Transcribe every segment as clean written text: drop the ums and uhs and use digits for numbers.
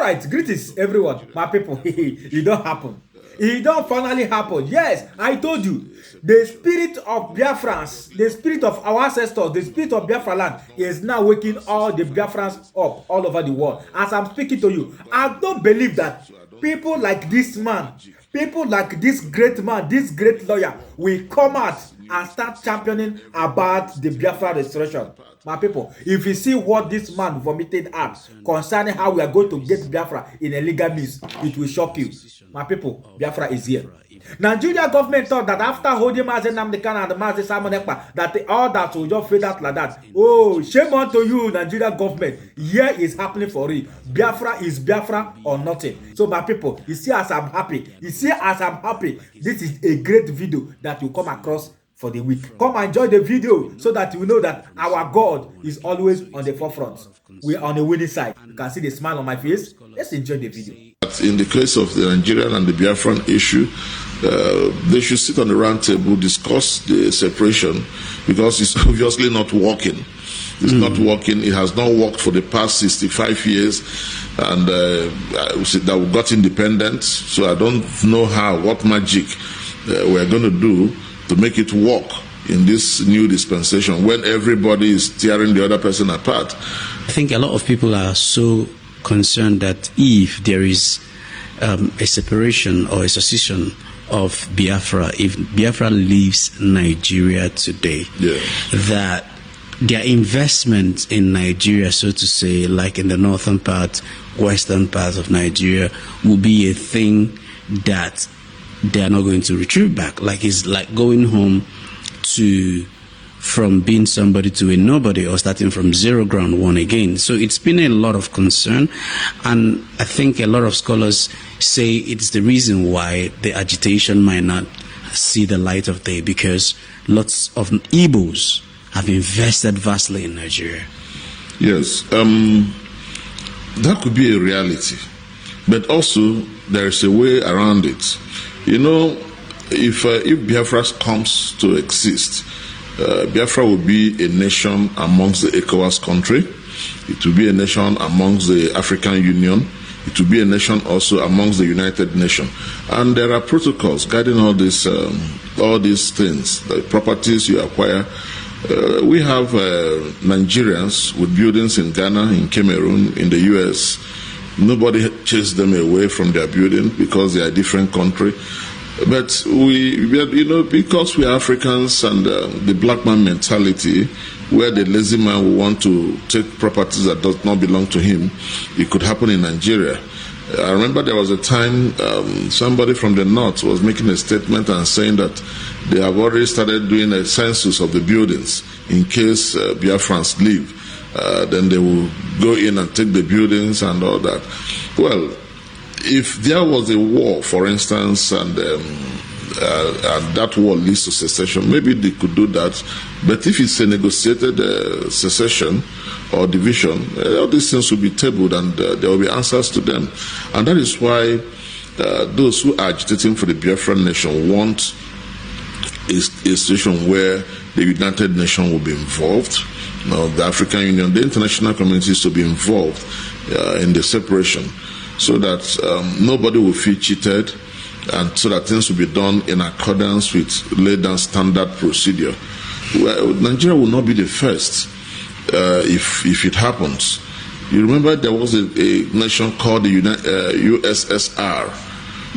right, greetings everyone, my people. It don't happen. It don't finally happen. Yes, I told you. The spirit of Biafrans, the spirit of our ancestors, the spirit of Biafra land is now waking all the Biafrans up all over the world. As I'm speaking to you, I don't believe that people like this man, people like this great man, this great lawyer will come out and start championing about the Biafra restoration. My people, if you see what this man vomited out concerning how we are going to get Biafra in a legal means, it will shock you. My people, Biafra is here. Nigeria government thought that after holding Mazi Nnamdi Kanu and Mazi Simon Ekpa, that all that will just fade out like that. Oh, shame on to you, Nigeria government. Here is happening for it. Biafra is Biafra or nothing. So my people, you see as I'm happy. You see as I'm happy. This is a great video that you come across for the week. Come and enjoy the video so that you know that our God is always on the forefront. We are on the winning side. You can see the smile on my face. Let's enjoy the video. In the case of the Nigerian and the Biafran issue, they should sit on the round table, discuss the separation, because it's obviously not working. It's not working. It has not worked for the past 65 years, and that we got independent. So I don't know what magic we're going to do to make it work in this new dispensation when everybody is tearing the other person apart. I think a lot of people are so concerned that if there is a separation or a secession of Biafra, if Biafra leaves Nigeria today, that their investment in Nigeria, so to say, like in the northern part, western part of Nigeria, will be a thing that they are not going to retrieve back. Like it's like going home from being somebody to a nobody, or starting from zero ground one again. So it's been a lot of concern, and I think a lot of scholars say it's the reason why the agitation might not see the light of day, because lots of Igbos have invested vastly in Nigeria. Yes, that could be a reality, but also there is a way around it. You know, if Biafra comes to exist, Biafra will be a nation amongst the ECOWAS country. It will be a nation amongst the African Union. It will be a nation also amongst the United Nations. And there are protocols guiding all these things, the properties you acquire. We have Nigerians with buildings in Ghana, in Cameroon, in the US. Nobody chased them away from their building because they are a different country. But because we are Africans, and the black man mentality, where the lazy man will want to take properties that does not belong to him, it could happen in Nigeria. I remember there was a time somebody from the north was making a statement and saying that they have already started doing a census of the buildings in case Biafrans leave. Then they will go in and take the buildings and all that. Well, if there was a war, for instance, and that war leads to secession, maybe they could do that. But if it's a negotiated secession or division, all these things will be tabled, and there will be answers to them. And that is why those who are agitating for the Biafran nation want a situation where the United Nations will be involved. The African Union, the international community is to be involved in the separation, so that nobody will feel cheated, and so that things will be done in accordance with laid down standard procedure. Well, Nigeria will not be the first if it happens. You remember there was a nation called the USSR.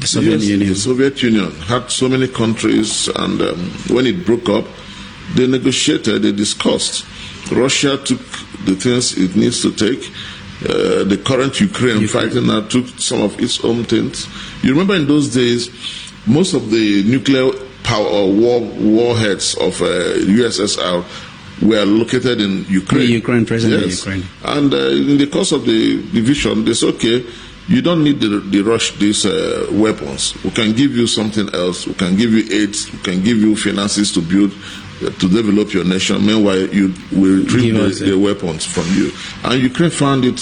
The Soviet Union. The Soviet Union had so many countries, and when it broke up, they negotiated, they discussed. Russia took the things it needs to take. The current Ukraine fighting now took some of its own things. You remember in those days, most of the nuclear power warheads of USSR were located in Ukraine. Present Ukraine. And in the course of the division, they said, okay, you don't need to rush these weapons. We can give you something else. We can give you aids. We can give you finances to build, to develop your nation. Meanwhile, you will retrieve the weapons from you. And Ukraine found it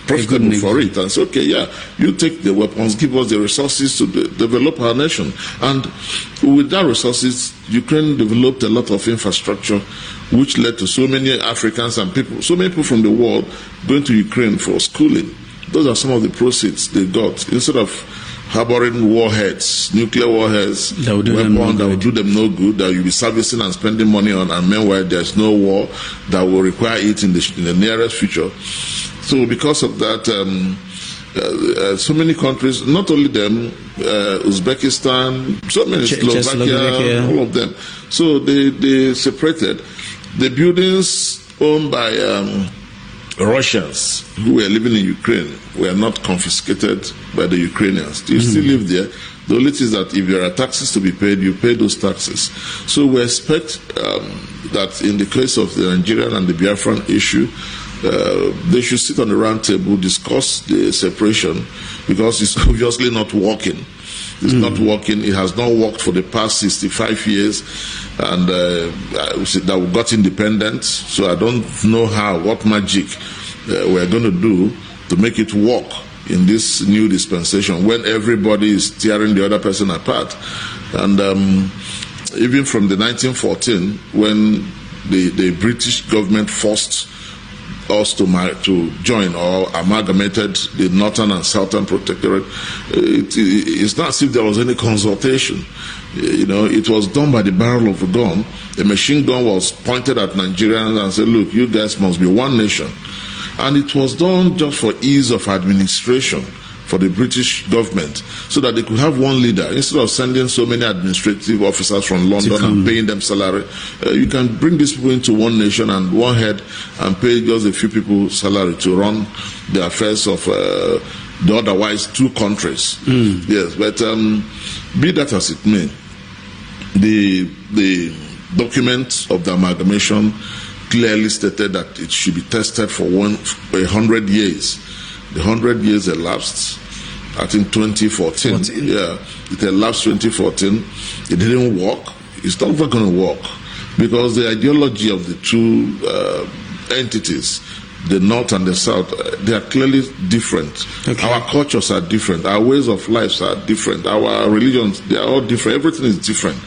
profitable for it. And said, okay, yeah, you take the weapons, give us the resources to develop our nation. And with that resources, Ukraine developed a lot of infrastructure, which led to so many Africans and so many people from the world going to Ukraine for schooling. Those are some of the proceeds they got. Instead of harboring warheads, nuclear warheads, that will do them no good, that you'll be servicing and spending money on, and meanwhile there's no war that will require it in the nearest future. So because of that, so many countries, not only them, Uzbekistan, so many, Slovakia, all of them. So they separated. The buildings owned by Russians who were living in Ukraine were not confiscated by the Ukrainians. They still live there. The only thing is that if there are taxes to be paid, you pay those taxes. So we expect that in the case of the Nigerian and the Biafran issue, they should sit on the round table, discuss the separation, because it's obviously not working. It's not working. It has not worked for the past 65 years, and that we got independent. So I don't know what magic we're going to do to make it work in this new dispensation when everybody is tearing the other person apart. And even from the 1914, when the British government forced us to join or amalgamated the Northern and Southern Protectorate, it's not as if there was any consultation. It was done by the barrel of a gun. A machine gun was pointed at Nigerians and said, look, you guys must be one nation. And it was done just for ease of administration for the British government, so that they could have one leader. Instead of sending so many administrative officers from London and paying them salary, you can bring these people into one nation and one head and pay just a few people salary to run the affairs of the otherwise two countries. Yes, but be that as it may, the document of the amalgamation clearly stated that it should be tested for 100 years. The 100 years elapsed, I think 2014. Yeah, it elapsed 2014. It didn't work. It's not going to work because the ideology of the two entities, the North and the South, they are clearly different. Okay. Our cultures are different. Our ways of lives are different. Our religions, they are all different. Everything is different.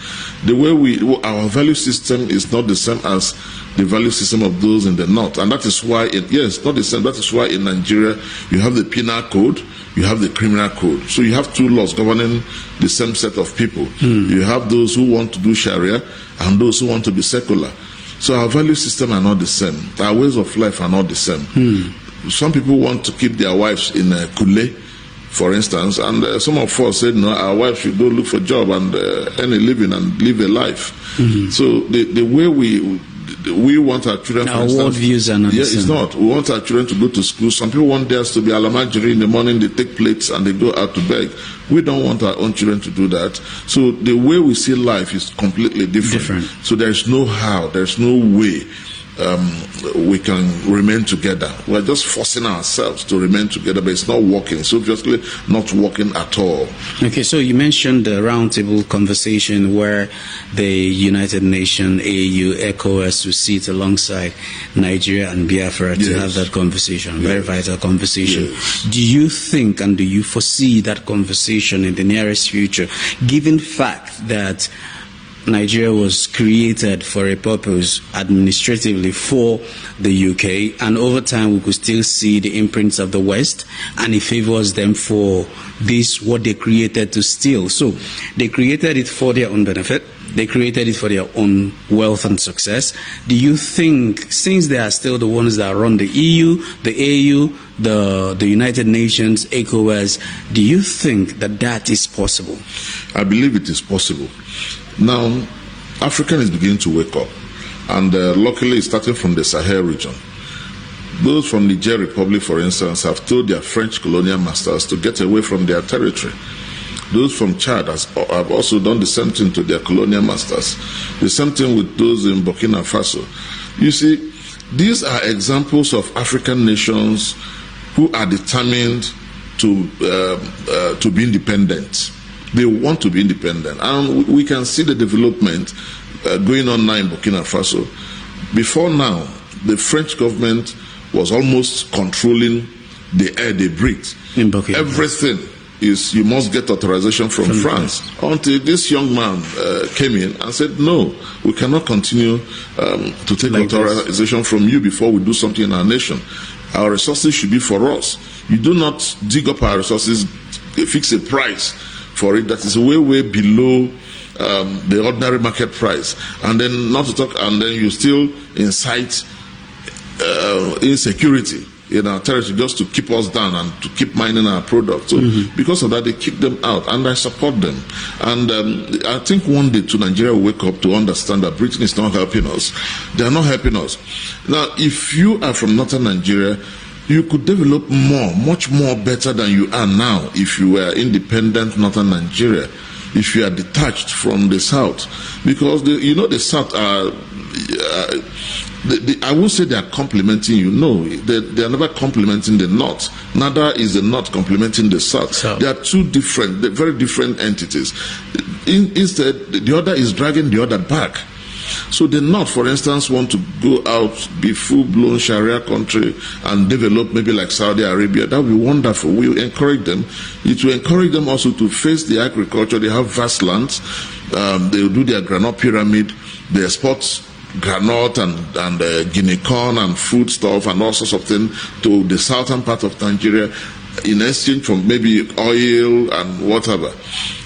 The way our value system is not the same as the value system of those in the North. And that is why, not the same. That is why in Nigeria, you have the penal code, you have the criminal code. So you have two laws governing the same set of people. You have those who want to do Sharia and those who want to be secular. So our value system are not the same. Our ways of life are not the same. Some people want to keep their wives in Kule, for instance, and some of us said, no, our wives should go look for a job and earn a living and live a life. So the way we want our children, our worldviews are not the same. It's not. We want our children to go to school. Some people want theirs to be alamajiri in the morning, they take plates and they go out to beg. We don't want our own children to do that. So the way we see life is completely different. So there's no how, there's no way we can remain together. We're just forcing ourselves to remain together, but it's not working. It's obviously not working at all. Okay, so you mentioned the roundtable conversation where the United Nations, AU, ECOWAS will sit alongside Nigeria and Biafra to have that conversation, very vital conversation. Do you think and do you foresee that conversation in the nearest future, given fact that Nigeria was created for a purpose administratively for the UK, and over time we could still see the imprints of the West, and it favors them for this, what they created to steal. So they created it for their own benefit. They created it for their own wealth and success. Do you think, since they are still the ones that run the EU, the AU, the United Nations, ECOWAS, do you think that that is possible? I believe it is possible. Now, Africa is beginning to wake up, and luckily starting from the Sahel region. Those from Niger Republic, for instance, have told their French colonial masters to get away from their territory. Those from Chad have also done the same thing to their colonial masters. The same thing with those in Burkina Faso. You see, these are examples of African nations who are determined to be independent. They want to be independent. And we can see the development going on now in Burkina Faso. Before now, the French government was almost controlling the air they breathe. In Burkina. Everything is, you must get authorization from France. Until this young man came in and said, no, we cannot continue to take authorization from you before we do something in our nation. Our resources should be for us. You do not dig up our resources, fix a price for it that is way, way below the ordinary market price. And then not to talk, and then you still incite insecurity in our territory just to keep us down and to keep mining our product. So because of that, they kick them out, and I support them. And I think one day too, Nigeria will wake up to understand that Britain is not helping us. They are not helping us. Now, if you are from northern Nigeria, you could develop much more better than you are now if you were independent northern Nigeria, if you are detached from the south. Because the south are I won't say they are complimenting you. No, they are never complimenting the North. Neither is the North complimenting the South. They are two different, very different entities. Instead, the other is dragging the other back. So the North, for instance, want to go out, be full-blown Sharia country and develop maybe like Saudi Arabia. That would be wonderful. We will encourage them. It will encourage them also to face the agriculture. They have vast lands. They will do their granite pyramid. They export granite and guinea corn and food stuff and all sorts of things to the southern part of Nigeria in exchange for maybe oil and whatever.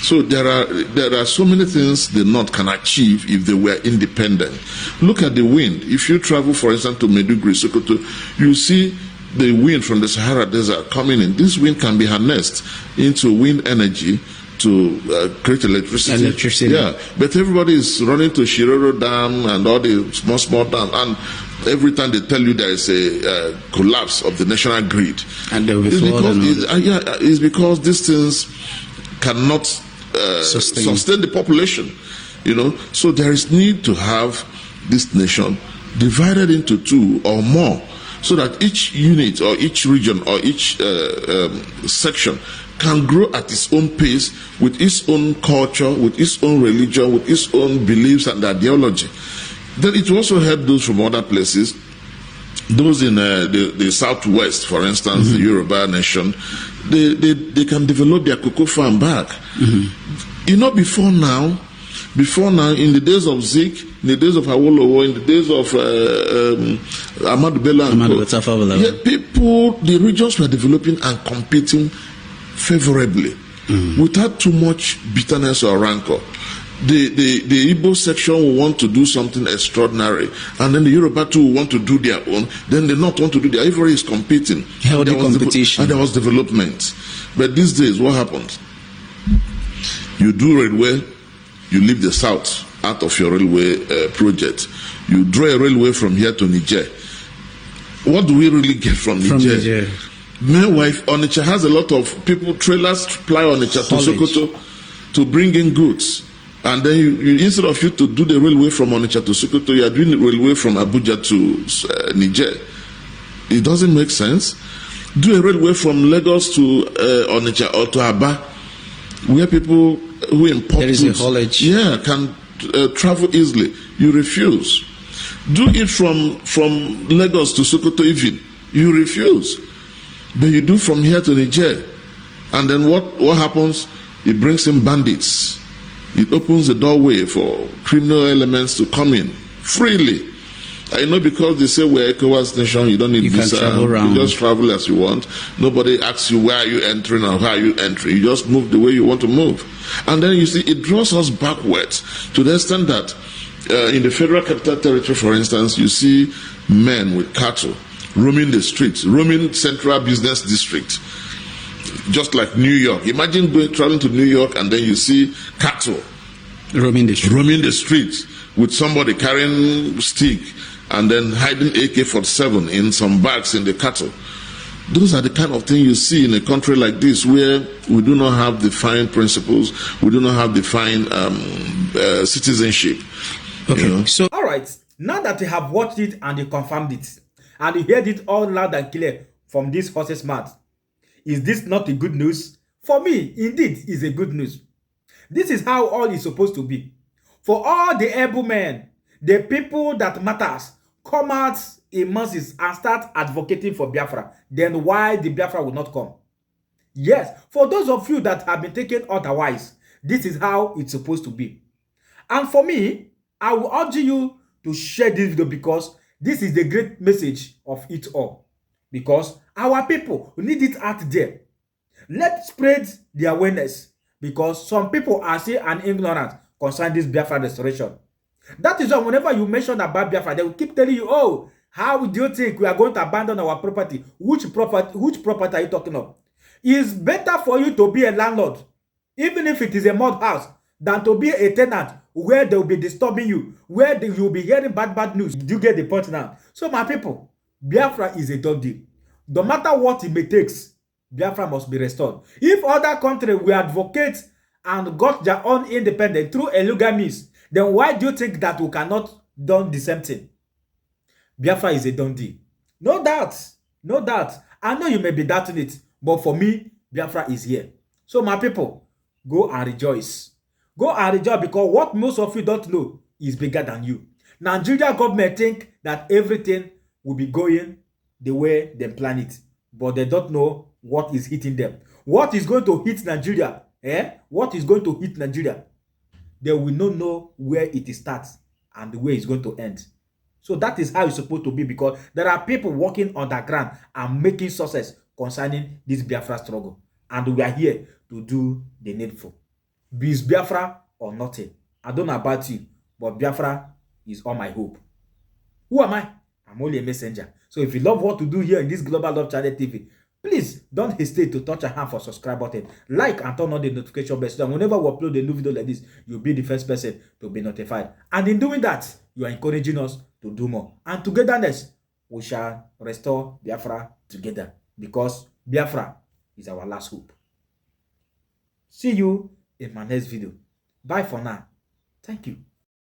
So there are so many things the North can achieve if they were independent. Look at the wind. If you travel, for instance, to Maiduguri, Sokoto, you see the wind from the Sahara Desert coming in. This wind can be harnessed into wind energy to create electricity. Yeah, but everybody is running to Shiroro Dam and all the small dams, and every time they tell you there is a collapse of the national grid, and there will be it's because these things cannot sustain the population. So there is need to have this nation divided into two or more, so that each unit or each region or each section can grow at its own pace, with its own culture, with its own religion, with its own beliefs and ideology. Then it will also help those from other places, those in the southwest, for instance, the Yoruba nation. They can develop their cocoa farm back. Before now, in the days of Zik, in the days of Awolowo, in the days of Ahmadu Bello and the regions were developing and competing favorably, without too much bitterness or rancor. The Igbo section will want to do something extraordinary, and then the Yoruba too will want to do their own. Then the North want to do their. Everybody is competing. Healthy competition. And there was development. But these days, what happens? You do railway, you leave the South out of your railway project. You draw a railway from here to Niger. What do we really get from Niger? Meanwhile, Onitsha has a lot of people, trailers fly Onitsha to Sokoto to bring in goods. And then you instead of you to do the railway from Onitsha to Sokoto, you are doing the railway from Abuja to Niger. It doesn't make sense. Do a railway from Lagos to Onitsha or to Aba, where people who import there is goods, a haulage. Can travel easily. You refuse. Do it from Lagos to Sokoto even. You refuse. But you do from here to Niger. And then what happens? It brings in bandits. It opens the doorway for criminal elements to come in freely. I know, because they say we're ECOWAS nation, you don't need visa. You just travel as you want. Nobody asks you where are you entering or how are you entering. You just move the way you want to move. And then you see it draws us backwards to the extent that in the Federal Capital Territory, for instance, you see men with cattle roaming the streets, roaming Central Business District, just like New York. Imagine traveling to New York and then you see cattle roaming the streets with somebody carrying stick and then hiding AK-47 in some bags in the cattle. Those are the kind of things you see in a country like this, where we do not have defined principles, we do not have defined citizenship. Okay, So, all right, now that you have watched it and you confirmed it, and you heard it all loud and clear from this horse's mouth, is this not a good news? For me, indeed, is a good news. This is how all is supposed to be. For all the able men, the people that matters, come out in masses and start advocating for Biafra. Then why the Biafra will not come? Yes, for those of you that have been taken otherwise, this is how it's supposed to be. And for me, I will urge you to share this video, because this is the great message of it all. because our people need it out there. Let's spread the awareness, because some people are still an ignorant concerning this Biafra restoration. That is why whenever you mention about Biafra, they will keep telling you, oh, how do you think we are going to abandon our property? Which property are you talking of? It's better for you to be a landlord, even if it is a mud house, than to be a tenant where they will be disturbing you, where you will be hearing bad news. Do you get the point now? So my people, Biafra is a done deal. No matter what it may take, Biafra must be restored. If other countries will advocate and got their own independence through illegal means, then why do you think that we cannot do the same thing? Biafra is a done deal. No doubt. No doubt. I know you may be doubting it, but for me, Biafra is here. So my people, go and rejoice. Go and rejoice, because what most of you don't know is bigger than you. Nigeria government think that everything will be going the way they plan it, but they don't know what is hitting them. What is going to hit Nigeria? What is going to hit Nigeria? They will not know where it starts and where it's going to end. So that is how it's supposed to be, because there are people working underground and making success concerning this Biafra struggle. And we are here to do the needful. Be it Biafra or nothing. I don't know about you, but Biafra is all my hope. Who am I? I'm only a messenger. So if you love what to do here in this Global Love Channel TV, please don't hesitate to touch a hand for subscribe button, like and turn on the notification bell so that whenever we upload a new video like this, you'll be the first person to be notified. And in doing that, you are encouraging us to do more. And togetherness, we shall restore Biafra together, because Biafra is our last hope. See you in my next video. Bye for now. Thank you.